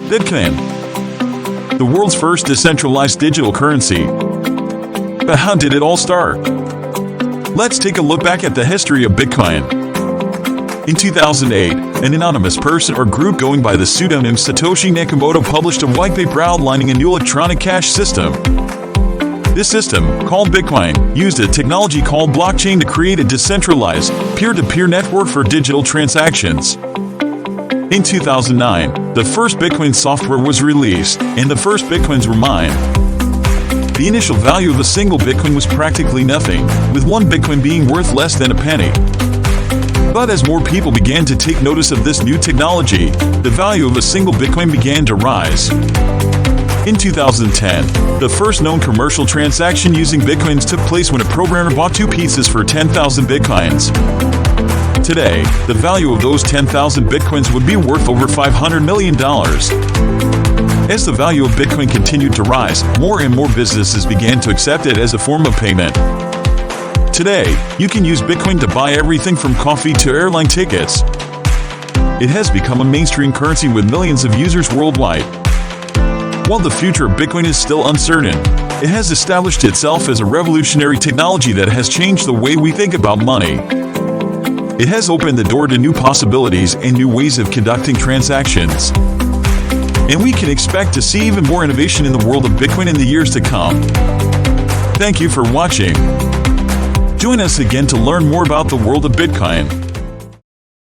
Bitcoin, the world's first decentralized digital currency. But how did it all start? Let's take a look back at the history of Bitcoin. In 2008, an anonymous person or group going by the pseudonym Satoshi Nakamoto published a white paper outlining a new electronic cash system. This system, called Bitcoin, used a technology called blockchain to create a decentralized, peer-to-peer network for digital transactions. In 2009, the first Bitcoin software was released, and the first Bitcoins were mined. The initial value of a single Bitcoin was practically nothing, with one Bitcoin being worth less than a penny. But as more people began to take notice of this new technology, the value of a single Bitcoin began to rise. In 2010, the first known commercial transaction using Bitcoins took place when a programmer bought 2 pieces for 10,000 Bitcoins. Today, the value of those 10,000 Bitcoins would be worth over $500 million. As the value of Bitcoin continued to rise, more and more businesses began to accept it as a form of payment. Today, you can use Bitcoin to buy everything from coffee to airline tickets. It has become a mainstream currency with millions of users worldwide. While the future of Bitcoin is still uncertain, it has established itself as a revolutionary technology that has changed the way we think about money. It has opened the door to new possibilities and new ways of conducting transactions. And we can expect to see even more innovation in the world of Bitcoin in the years to come. Thank you for watching. Join us again to learn more about the world of Bitcoin.